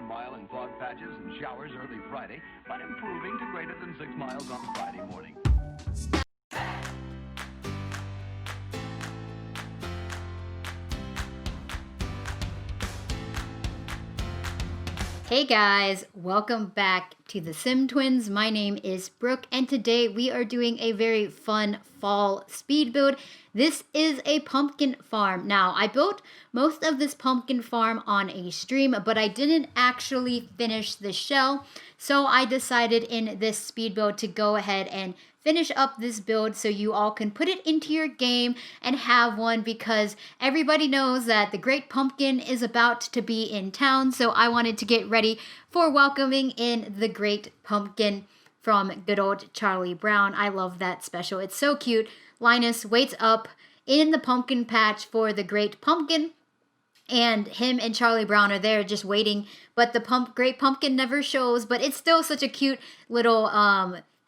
mile in fog patches and showers early Friday, but improving to greater than 6 miles on Friday morning. Hey guys, welcome back to the Sim Twins. My name is Brooke and today we are doing a very fun fall speed build. This is a pumpkin farm. Now, I built most of this pumpkin farm on a stream, but I didn't actually finish the shell. So I decided in this speed build to go ahead and finish up this build so you all can put it into your game and have one, because everybody knows that the Great Pumpkin is about to be in town. So I wanted to get ready for welcoming in the Great Pumpkin from good old Charlie Brown. I love that special. It's so cute. Linus waits up in the pumpkin patch for the Great Pumpkin, and him and Charlie Brown are there just waiting, but the Great Pumpkin never shows. But it's still such a cute little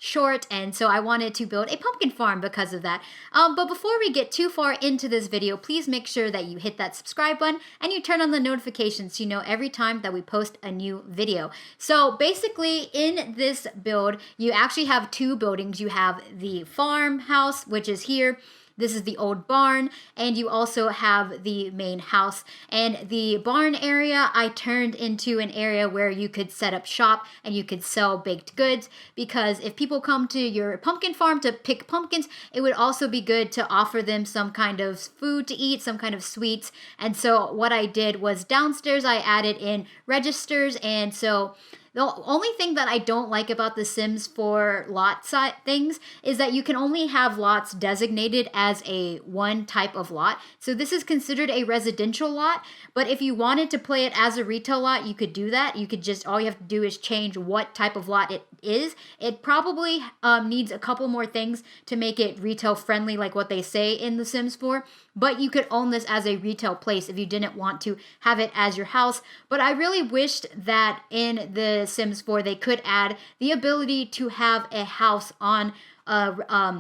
short, and so I wanted to build a pumpkin farm because of that. But before we get too far into this video, please make sure that you hit that subscribe button and you turn on the notifications so you know every time that we post a new video. So basically in this build, you actually have two buildings. You have the farmhouse, which is here. This is the old barn, and you also have the main house. And the barn area I turned into an area where you could set up shop and you could sell baked goods, because if people come to your pumpkin farm to pick pumpkins, it would also be good to offer them some kind of food to eat, some kind of sweets. And so what I did was downstairs I added in registers, and so the only thing that I don't like about The Sims 4 lot things is that you can only have lots designated as a one type of lot. So this is considered a residential lot, but if you wanted to play it as a retail lot, you could do that. You could just, all you have to do is change what type of lot it is. It probably needs a couple more things to make it retail friendly, like what they say in The Sims 4. But you could own this as a retail place if you didn't want to have it as your house. But I really wished that in The Sims 4 they could add the ability to have a house on a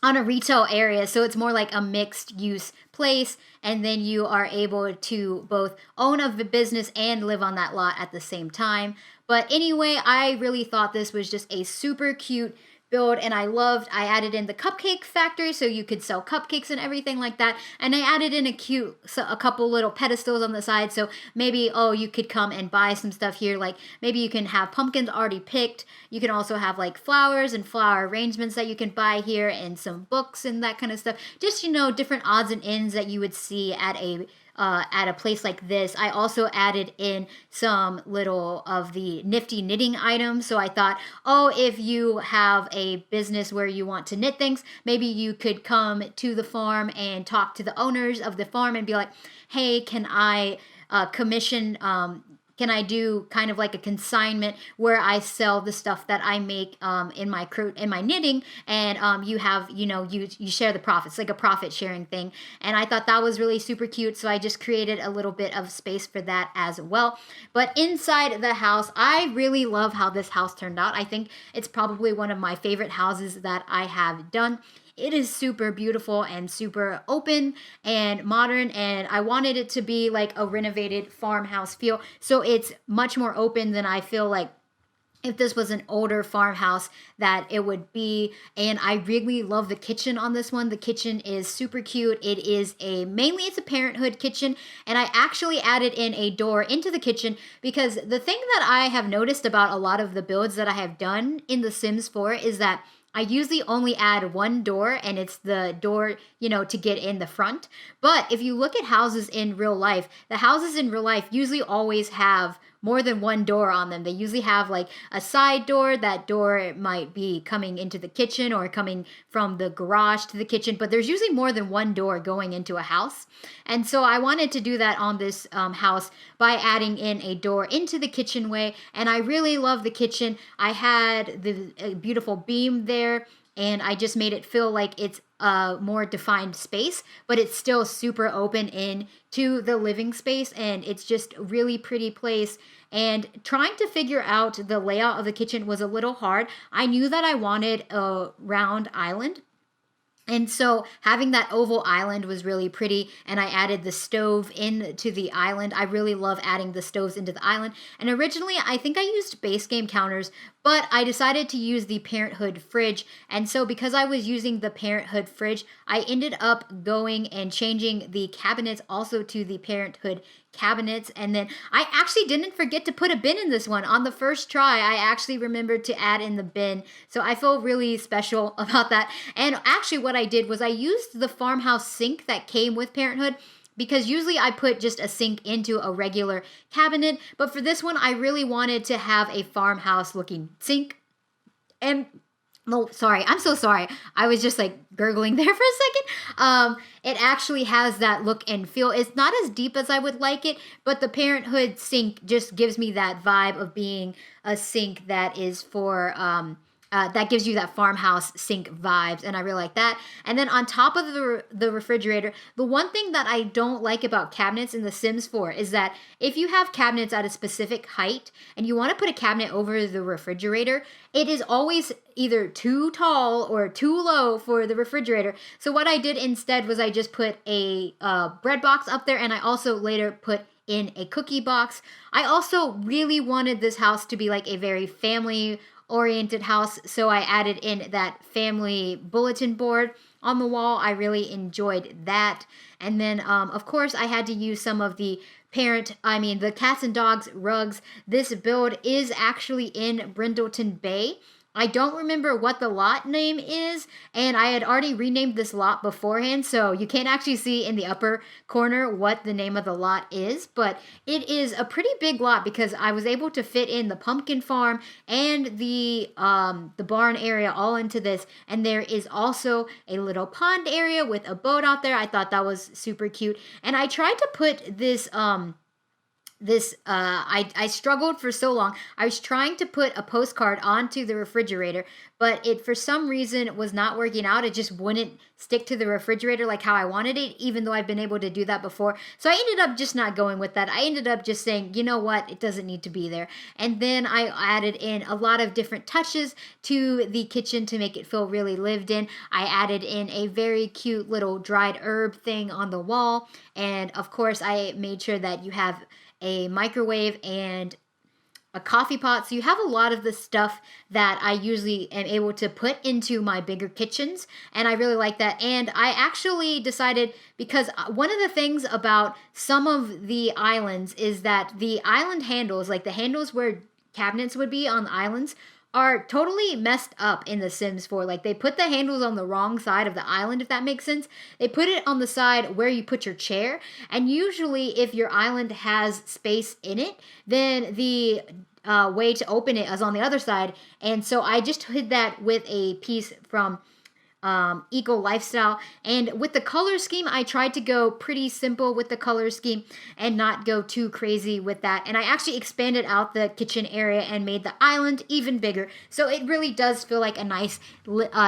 retail area, so it's more like a mixed use place, and then you are able to both own a business and live on that lot at the same time. But anyway, I really thought this was just a super cute build, and I added in the cupcake factory so you could sell cupcakes and everything like that. And I added in a couple little pedestals on the side, so maybe, oh, you could come and buy some stuff here. Like maybe you can have pumpkins already picked. You can also have like flowers and flower arrangements that you can buy here, and some books and that kind of stuff. Just, you know, different odds and ends that you would see at a place like this. I also added in some little of the nifty knitting items. So I thought, oh, if you have a business where you want to knit things, maybe you could come to the farm and talk to the owners of the farm and be like, hey, can I commission, can I do kind of like a consignment where I sell the stuff that I make in my knitting, and you have, you know, you share the profits, like a profit sharing thing. And I thought that was really super cute, so I just created a little bit of space for that as well. But inside the house, I really love how this house turned out. I think it's probably one of my favorite houses that I have done. It is super beautiful and super open and modern, and I wanted it to be like a renovated farmhouse feel. So it's much more open than I feel like if this was an older farmhouse that it would be. And I really love the kitchen on this one. The kitchen is super cute. It is mainly it's a parenthood kitchen, and I actually added in a door into the kitchen, because the thing that I have noticed about a lot of the builds that I have done in The Sims 4 is that I usually only add one door, and it's the door, you know, to get in the front. But if you look at houses in real life, the houses in real life usually always have more than one door on them. They usually have like a side door. That door might be coming into the kitchen or coming from the garage to the kitchen, but there's usually more than one door going into a house. And so I wanted to do that on this house by adding in a door into the kitchenway. And I really love the kitchen. I had the beautiful beam there, and I just made it feel like it's a more defined space, but it's still super open into the living space, and it's just a really pretty place. And trying to figure out the layout of the kitchen was a little hard. I knew that I wanted a round island, And so having that oval island was really pretty, and I added the stove into the island. I really love adding the stoves into the island. And originally, I think I used base game counters, but I decided to use the Parenthood fridge. And so because I was using the Parenthood fridge, I ended up going and changing the cabinets also to the Parenthood cabinets. And then I actually didn't forget to put a bin in this one. On the first try, I actually remembered to add in the bin. So I feel really special about that. And actually what I did was I used the farmhouse sink that came with Parenthood, because usually I put just a sink into a regular cabinet. But for this one, I really wanted to have a farmhouse looking sink. And oh, sorry. I'm so sorry. I was just like gurgling there for a second. It actually has that look and feel. It's not as deep as I would like it, but the Parenthood sink just gives me that vibe of being a sink that is for, that gives you that farmhouse sink vibes, and I really like that. And then on top of the refrigerator, the one thing that I don't like about cabinets in The Sims 4 is that if you have cabinets at a specific height and you want to put a cabinet over the refrigerator, it is always either too tall or too low for the refrigerator. So what I did instead was I just put a bread box up there, and I also later put in a cookie box. I also really wanted this house to be like a very family oriented house, so I added in that family bulletin board on the wall. I really enjoyed that. And then of course I had to use some of the the cats and dogs rugs. This build is actually in Brindleton Bay. I don't remember what the lot name is, and I had already renamed this lot beforehand, so you can't actually see in the upper corner what the name of the lot is, but it is a pretty big lot because I was able to fit in the pumpkin farm and the barn area all into this, and there is also a little pond area with a boat out there. I thought that was super cute, and I tried to put this I struggled for so long. I was trying to put a postcard onto the refrigerator, but it for some reason was not working out. It just wouldn't stick to the refrigerator like how I wanted it, even though I've been able to do that before. So I ended up just not going with that. I ended up just saying, you know what, it doesn't need to be there. And then I added in a lot of different touches to the kitchen to make it feel really lived in. I added in a very cute little dried herb thing on the wall. And of course, I made sure that you have a microwave and a coffee pot. So you have a lot of the stuff that I usually am able to put into my bigger kitchens. And I really like that. And I actually decided, because one of the things about some of the islands is that the island handles, like the handles where cabinets would be on the islands, are totally messed up in The Sims 4. Like, they put the handles on the wrong side of the island, if that makes sense. They put it on the side where you put your chair. And usually, if your island has space in it, then the way to open it is on the other side. And so I just hid that with a piece from Eco Lifestyle. And with the color scheme, I tried to go pretty simple with the color scheme and not go too crazy with that. And I actually expanded out the kitchen area and made the island even bigger. So it really does feel like a nice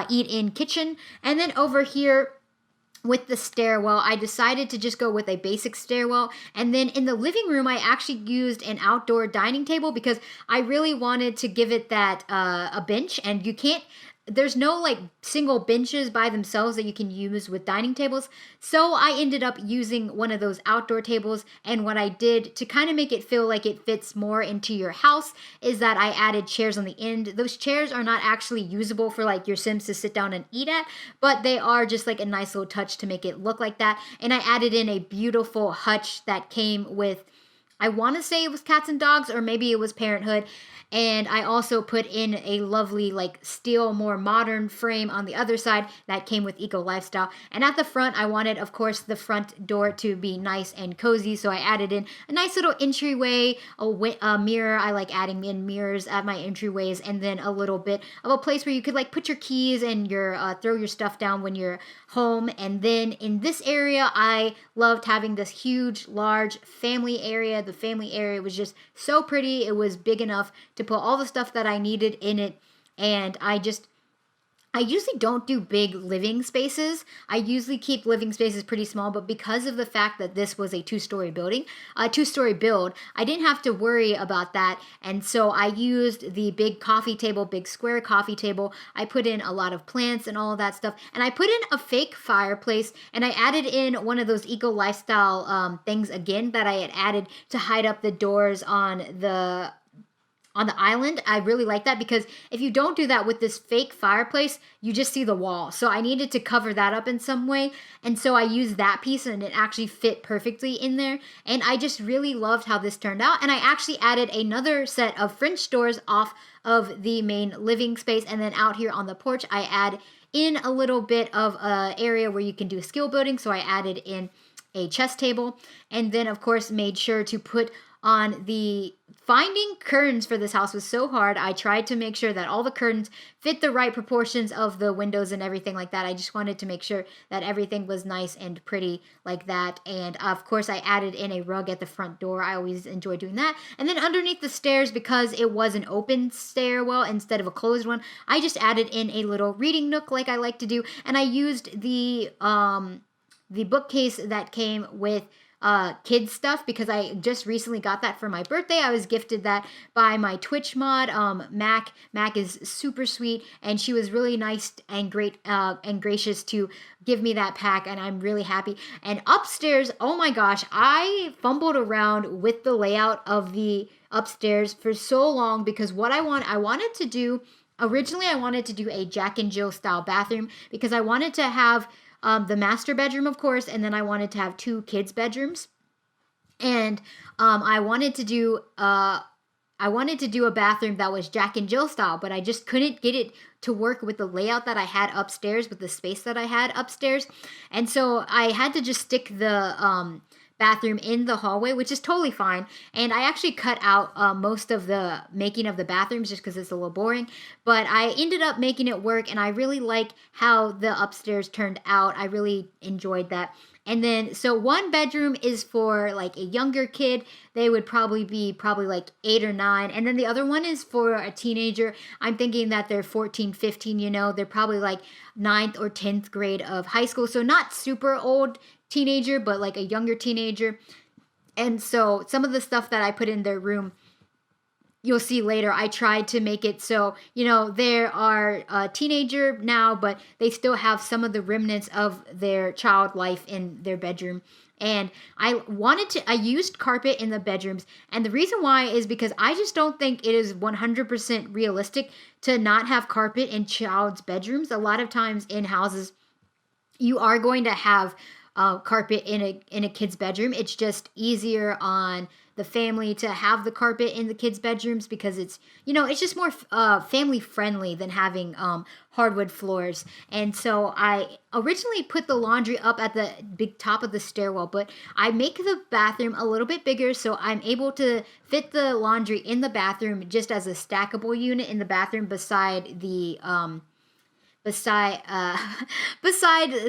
eat-in kitchen. And then over here, with the stairwell, I decided to just go with a basic stairwell. And then in the living room, I actually used an outdoor dining table because I really wanted to give it that a bench. And you can't, there's no like single benches by themselves that you can use with dining tables. So I ended up using one of those outdoor tables. And what I did to kind of make it feel like it fits more into your house is that I added chairs on the end. Those chairs are not actually usable for like your Sims to sit down and eat at, but they are just like a nice little touch to make it look like that. And I added in a beautiful hutch that came with, I want to say it was cats and dogs, or maybe it was Parenthood. And I also put in a lovely like steel, more modern frame on the other side that came with Eco Lifestyle. And at the front, I wanted, of course, the front door to be nice and cozy. So I added in a nice little entryway, a mirror. I like adding in mirrors at my entryways, and then a little bit of a place where you could like put your keys and your throw your stuff down when you're home. And then in this area, I loved having this huge, large family area. The family area was just so pretty. It was big enough to put all the stuff that I needed in it. And I I usually don't do big living spaces. I usually keep living spaces pretty small, but because of the fact that this was a two-story building, a two-story build, I didn't have to worry about that. And so I used the big coffee table, big square coffee table. I put in a lot of plants and all of that stuff. And I put in a fake fireplace, and I added in one of those eco lifestyle things again that I had added to hide up the doors on the island. I really like that because if you don't do that with this fake fireplace, you just see the wall. So I needed to cover that up in some way. And so I used that piece and it actually fit perfectly in there. And I just really loved how this turned out. And I actually added another set of French doors off of the main living space. And then out here on the porch, I add in a little bit of an area where you can do skill building. So I added in a chess table and then of course made sure to put on the finding curtains for this house was so hard. I tried to make sure that all the curtains fit the right proportions of the windows and everything like that. I just wanted to make sure that everything was nice and pretty like that. And of course, I added in a rug at the front door. I always enjoy doing that. And then underneath the stairs, because it was an open stairwell instead of a closed one, I just added in a little reading nook like I like to do. And I used the bookcase that came with kids stuff because I just recently got that for my birthday. I was gifted that by my Twitch mod, Mac. Mac is super sweet, and she was really nice and great and gracious to give me that pack, and I'm really happy. And upstairs, oh my gosh, I fumbled around with the layout of the upstairs for so long because what I wanted to do originally, I wanted to do a Jack and Jill style bathroom because I wanted to have the master bedroom, of course, and then I wanted to have 2 kids' bedrooms. And I wanted to do a bathroom that was Jack and Jill style, but I just couldn't get it to work with the layout that I had upstairs, with the space that I had upstairs. And so I had to just stick the bathroom in the hallway, which is totally fine. And I actually cut out most of the making of the bathrooms just because it's a little boring. But I ended up making it work, and I really like how the upstairs turned out. I really enjoyed that. And then, so one bedroom is for like a younger kid. They would probably be like 8 or 9. And then the other one is for a teenager. I'm thinking that they're 14, 15, they're probably like 9th or 10th grade of high school. So not super old teenager, but like a younger teenager. And so some of the stuff that I put in their room, you'll see later, I tried to make it so, they are a teenager now, but they still have some of the remnants of their child life in their bedroom. And I used carpet in the bedrooms. And the reason why is because I just don't think it is 100% realistic to not have carpet in child's bedrooms. A lot of times in houses, you are going to have carpet in a kid's bedroom. It's just easier on the family to have the carpet in the kids' bedrooms because it's just more family friendly than having hardwood floors. And so I originally put the laundry up at the big top of the stairwell, but I make the bathroom a little bit bigger so I'm able to fit the laundry in the bathroom just as a stackable unit in the bathroom beside the beside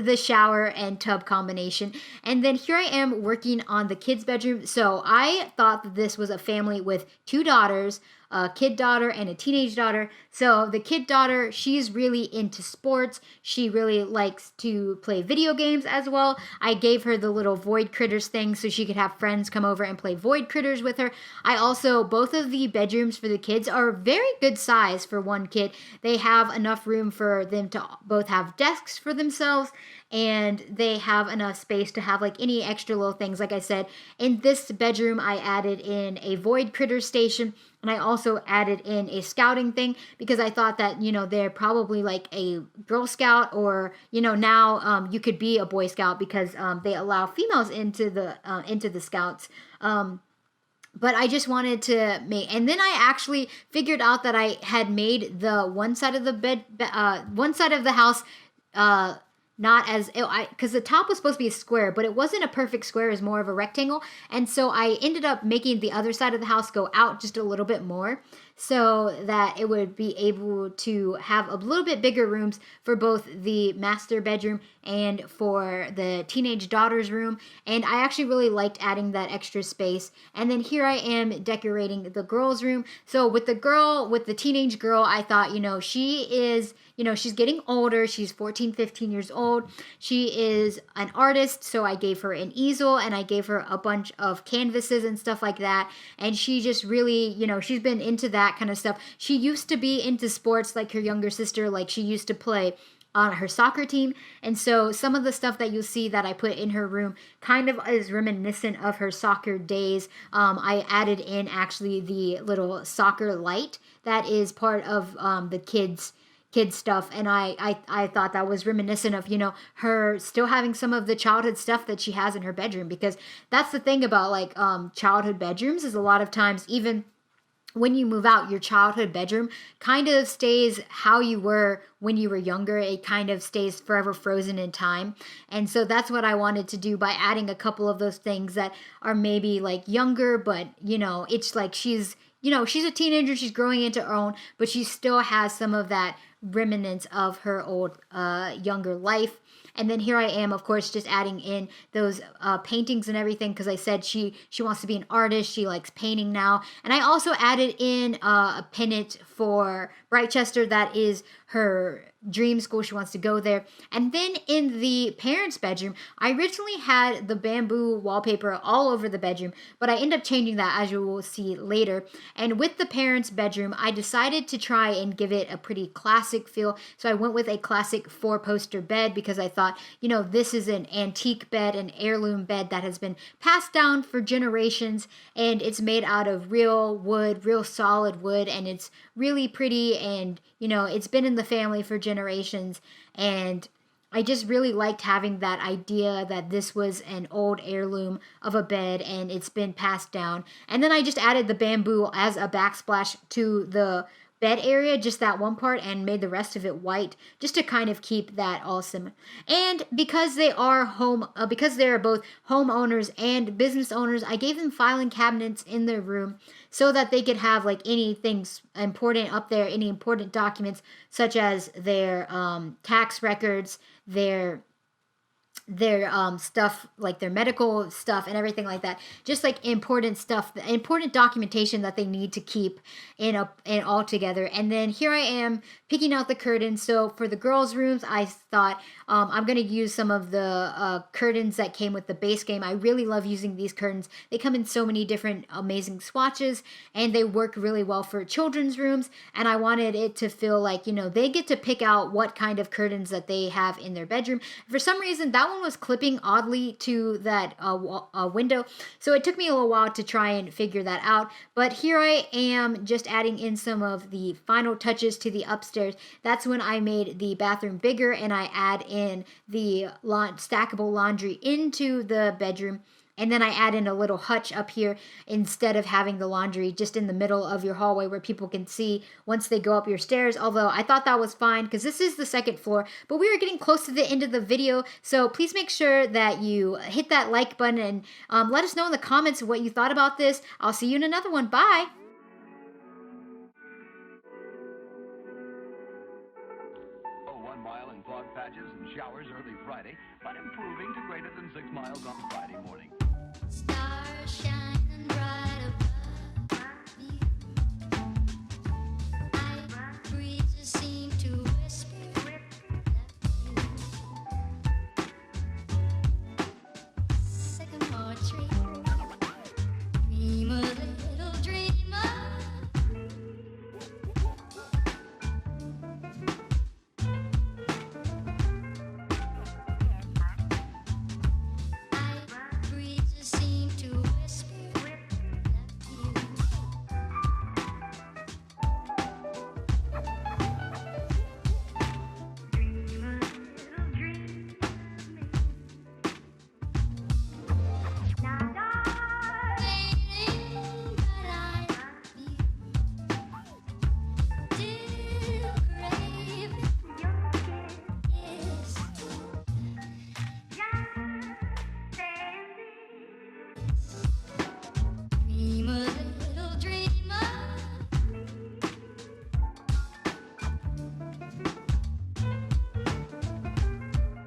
the shower and tub combination. And then here I am working on the kids' bedroom. So I thought that this was a family with 2 daughters, a kid daughter and a teenage daughter. So the kid daughter, she's really into sports. She really likes to play video games as well. I gave her the little Void Critters thing so she could have friends come over and play Void Critters with her. Both of the bedrooms for the kids are very good size for one kid. They have enough room for them to both have desks for themselves, and they have enough space to have like any extra little things. Like I said, in this bedroom, I added in a Void Critter station, and I also added in a scouting thing because I thought that, they're probably like a Girl Scout or, now you could be a Boy Scout because they allow females into the Scouts. But I just wanted to make, and then I actually figured out that I had made the one side of the house, not as, because the top was supposed to be a square, but it wasn't a perfect square, it was more of a rectangle. And so I ended up making the other side of the house go out just a little bit more. so that it would be able to have a little bit bigger rooms for both the master bedroom and for the teenage daughter's room. And I actually really liked adding that extra space. And then here I am decorating the girl's room. So with the teenage girl, I thought, she is, she's getting older. She's 14, 15 years old. She is an artist, so I gave her an easel and I gave her a bunch of canvases and stuff like that. And she just really, she's been into that kind of stuff. She used to be into sports like her younger sister, like she used to play on her soccer team. And so some of the stuff that you'll see that I put in her room kind of is reminiscent of her soccer days. I added in actually the little soccer light that is part of the kids stuff, and I thought that was reminiscent of her still having some of the childhood stuff that she has in her bedroom, because that's the thing about like childhood bedrooms is a lot of times, even when you move out, your childhood bedroom kind of stays how you were when you were younger. It kind of stays forever frozen in time. And so that's what I wanted to do by adding a couple of those things that are maybe like younger, but it's like she's a teenager, she's growing into her own, but she still has some of that remnants of her old younger life. And then here I am, of course, just adding in those paintings and everything, because I said she wants to be an artist. She likes painting now. And I also added in a pennant for Brightchester that is her dream school. She wants to go there. And then in the parents' bedroom, I originally had the bamboo wallpaper all over the bedroom, but I ended up changing that, as you will see later. And with the parents' bedroom, I decided to try and give it a pretty classic feel. So I went with a classic 4-poster bed because I thought, this is an antique bed, an heirloom bed that has been passed down for generations, and it's made out of real wood, real solid wood, and it's really pretty, and it's been in the family for generations. And I just really liked having that idea that this was an old heirloom of a bed and it's been passed down. And then I just added the bamboo as a backsplash to the bed area, just that one part, and made the rest of it white, just to kind of keep that awesome. And because they are because they're both homeowners and business owners, I gave them filing cabinets in their room so that they could have like anything important up there, any important documents such as their tax records, their stuff, like their medical stuff and everything like that, just like important stuff, important documentation that they need to keep in all together. And then here I am picking out the curtains. So for the girls' rooms, I thought I'm going to use some of the curtains that came with the base game. I really love using these curtains. They come in so many different amazing swatches, and they work really well for children's rooms. And I wanted it to feel like, they get to pick out what kind of curtains that they have in their bedroom. For some reason, that one was clipping oddly to that window, so it took me a little while to try and figure that out. But here I am just adding in some of the final touches to the upstairs. That's when I made the bathroom bigger, and I add in the stackable laundry into the bedroom. And then I add in a little hutch up here instead of having the laundry just in the middle of your hallway where people can see once they go up your stairs. Although I thought that was fine because this is the second floor. But we are getting close to the end of the video. So please make sure that you hit that like button and let us know in the comments what you thought about this. I'll see you in another one. Bye. Oh, 1 mile in fog patches and showers early Friday, but improving to greater than 6 miles on Friday morning. Stars shining bright.